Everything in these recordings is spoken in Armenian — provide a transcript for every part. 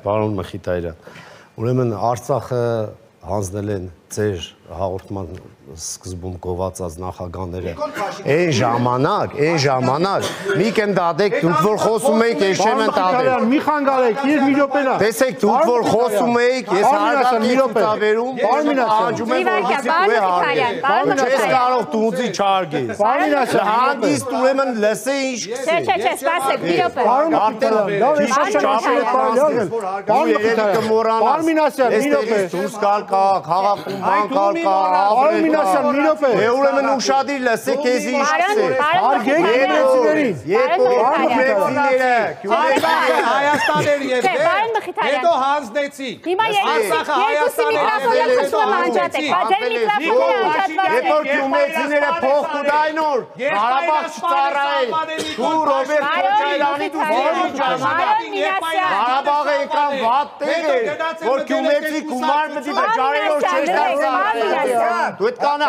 Պարոն Մխիթարյան, ուրեմն Արցախը հանձնել են ձեր հաղորդման սկզբում գովացած նախագահները այն ժամանակ մի կեն դադեք դուք որ խոսում եք ես չեմ ընդդադել մի խանգարեք իր մի րոպենա տեսեք դուք որ խոսում եք ես հարգանքի ցուցաբերում աջում եմ որ ես կարող դուզի չարգես հանգիստ ուրեմն լսե ինչ չէ սպասեք մի րոպե Արմինասյան մի րոպե դուրս գալ կա խաղաղում բանկալ կա Արմինասյան մի րոպե ուրեմն ուշադիր լսեք քեզ ինչ հարգեք Հայաստաներ եկեք հետո հանձնեցիք Արցախը Երբ որ գյումրեցիները փող կուտայնոր Ղարաբաղ չծառայեն դու Ռոբերտ Քոչարյանի դու Ղարաբաղը եկան վատ տեղ որ գյումրեցի գումար մտի վճարելով չես դարձան դու այդ կանը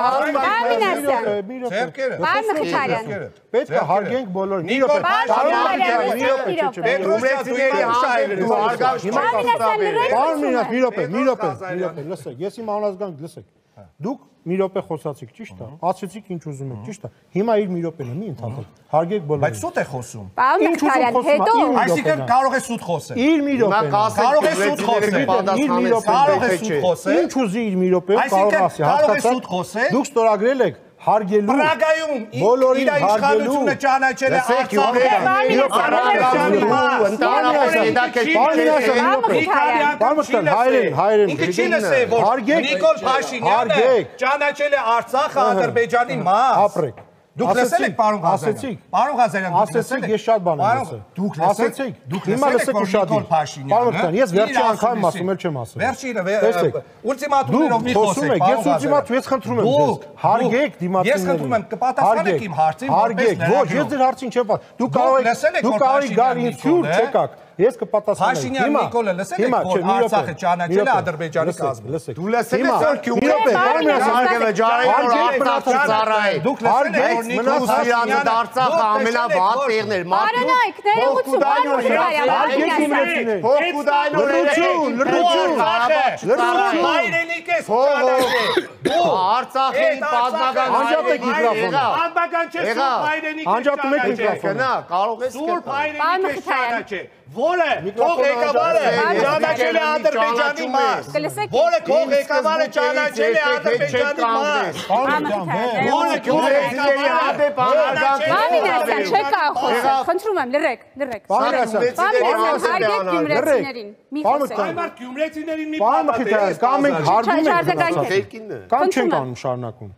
Պետք է հարգենք բոլորին։ Մի րոպե, լսեք, ես իմ անազգանք լսեք։ Դուք մի րոպե խոսացիք, ճիշտ է։ Ասեցիք ինչ ուզում եք, ճիշտ է։ Հիմա իր մի րոպեն է, մի ընդհատեք։ Հարգեք բոլորին։ Բայց սուտ է խոսում։ Ինչ ուզում խոսում, Այսինքն կարող է սուտ խոսել։ Իր մի րոպեն։ Կարող է սուտ խոսել։ Կարող է սուտ խոսել։ Ինչ ուզի իր մի րոպեն կարող ասի։ Կարող է սուտ խոսել։ Դուք ստորագրել եք հարգելու Պրագայում իր իշխանությունը ճանաչել է Արցախը։ Ինքը չի լսել, որ Նիկոլ Փաշինյանը ճանաչել է Արցախը Ադրբեջանի մաս։ Ապրեք։ Դուք լսել եք պարոն Ասեցիք։ Պարոն Ղազարյան, ասեցիք, ես շատ բան եմ լսել։ Դուք ասեցիք, դուք հիմա լսեք ուշադիր։ Պարոն, ես վերջի անգամ ասում եմ, չեմ ասում։ Վերջինը, ուլտիմատումներով մի խոսեք։ Ես ուլտիմատում, ես խնդրում եմ ձեզ։ Հարգեք դիմացիներին։ Ես խնդրում եմ կպատասխանեք իմ հարցին, հարգեք։ Ոչ, ես ձեր հարցին չեմ պատասխանում։ Դուք կարող եք գալ ինձ հյուր չեկաք։ Ես կպատասխանեմ։ Փաշինյան Նիկոլը լսել եք որ Արցախը ճանաչել է Ադրբեջանի կազմում։ Դու լսել ես որ Գյումրեցի Դուք լսել եք որ Նիկոլ Փաշինյանը Արցախը ամենավատ տեղն էր։ Բարոնայք, Լրություն։ Հայրենիք ես ճանաչել։ Արցախի բազմական Անջատեք միկրոֆոնը։ Անբական չէ սուրբ հայրենիք Անջատում եք միկրոֆոնը։ Կարող ես Սուրբ հայրենիք ես ճանաչել։ Որը քո ղեկավարը ճանաչել է Ադրբեջանի մաս։ Որը քո ղեկավարը ճանաչել է Ադրբեջանի մաս։ Որը գյումրեցիների հանդեպ Բամինասյան, չեք կարող խոսել, խնդրում եմ, լրեք։ Հարգեք գյումրեցիներին, մի խոսեք։ Այմար գյումրեցիներին մի Պարոն Մխիթարյան, կամ ենք հարգում Չարժեկանք ենք, կամ չենք անում շարունակում։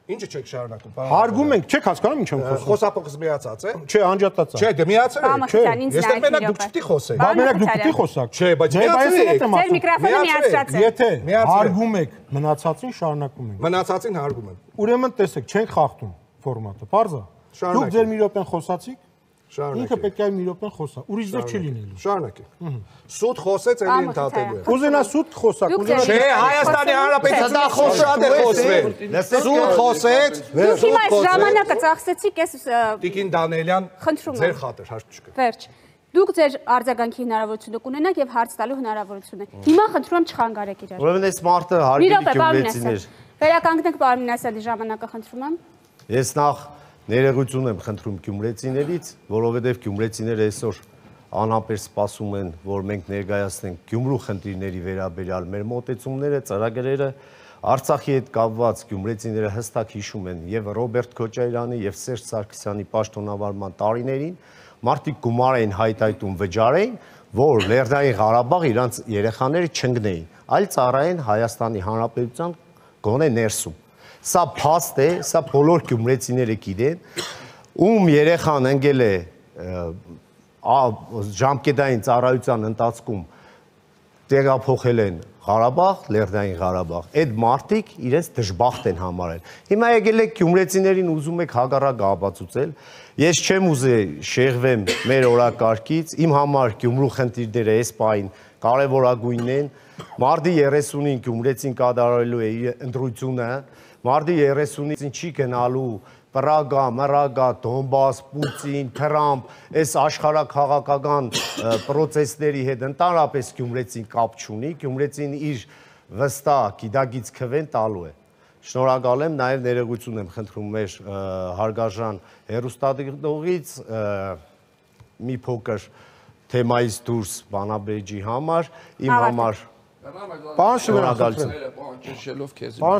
Ինչը չեք շարունակում։ Հարգում ենք, չեք հասկանում ինչ եմ խոսում։ Խոսափողս միացած է։ Չէ, անջատած է։ Չէ, դե միացել եք։ Բամինասյան, ինձ Ես նայեք մենակ դուք չպետք է խոսեք։ Բա մենակ դուք պիտի խոսաք։ Չէ, բայց միացել եք։ Ձեր միկրոֆոնը միացրած է։ Եթե հարգում եք, մնացածին շարունակում ենք։ Մնացածին հարգում եմ։ Ուրեմն տեսեք, չենք խախտում ֆորմատը, պարզ է։ Դուք ձեր մի րոպեն խոսացիք, ինքը պետք է մի րոպեն խոսա, ուրիշ ձև չի լինելու։ Շարունակեք։ Սուտ խոսեց էլի ընդհատելու է։ Ուզենա սուտ խոսակ, Չէ, Հայաստանի Հանրապետությունը դա խոսած է խոսվել։ Սուտ խոսեց, Դուք հիմա այս ժամանակը ծախսեցիք, ես Տիկին Դանիելյան, խնդրում ձեր եմ։ խաթր հարց չկա։ Վերջ։ Դուք ձեր արձագանքի հնարավորությունը կունենաք եւ հարց տալու հնարավորությունը։ Հիմա խնդրում եմ չխանգարեք իրար։ Ուրեմն այս մարդը հարգելի գյումրեցիներ։ Վերականգնեք Պարմինասյանի ժամանակը խնդրում եմ։ Ես նախ ներողություն եմ խնդրում գյումրեցիներից, որովհետև գյումրեցիները այսօր անհամբեր սպասում են, որ մենք ներկայացնենք Գյումրու խնդիրների վերաբերյալ մեր մոտեցումները, ծրագրերը, Արցախի հետ կապված գյումրեցիները հստակ հիշում են եւ Ռոբերտ Քոչարյանի եւ Սերժ Սարգսյանի պաշտոնավարման տարիներին մարդիկ գումար էին հայտայտում վճարեին, որ Լեռնային Ղարաբաղ իրանց երեխաները չընկնեին, այլ ծառայեն Հայաստանի Հանրապետության գոնե ներսում։ Սա փաստ է, սա բոլոր գյումրեցիները գիտեն, ում երեխան ընկել է ժամկետային ծառայության ընթացքում տեղափոխել են Ղարաբաղ, Լեռնային Ղարաբաղ, այդ մարդիկ իրենց դժբախտ են համարել։ Հիմա եկել եք գյումրեցիներին ուզում եք հակառակը ապացուցել։ Ես չեմ ուզի շեղվեմ մեր օրակարգից, իմ համար Գյումրու խնդիրները այս պահին կարևորագույնն են։ Մարտի 30-ին գյումրեցին կատարելու է իր ընտրությունը, մարտի 30-ին չի գնալու Պրագա, Մրագա, Դոնբաս, Պուտին, Թրամփ, այս աշխարհաքաղաքական process-ների հետ ընդհանրապես Գյումրեցին կապ չունի, Գյումրեցին իր վստահ գիտագից քվեն տալու է։ Շնորհակալ եմ, նաև ներողություն եմ խնդրում մեր հարգարժան հեռուստադիտողից մի փոքր թեմայից դուրս Բանաբեջի համար, իմ համար Պարոն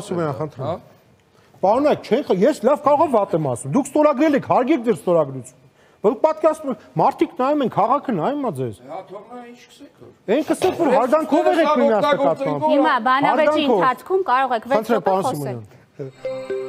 Սիմոնյան, խնդրում։ Պարոնակ, ես լավ կարող եմ վատ եմ ասում։ Դուք ստորագրել եք, հարգեք ձեր ստորագրությունը։ Բայց պատկասում մարդիկ նայում են, քաղաքը նայում է ձեզ։ Հա, թողնա ինչ կսեք որ։ Այն կսեք որ հարգանքով եք միմյանց նկատմամբ։ Հիմա բանավեճի ընթացքում կարող եք 6 րոպե խոսել։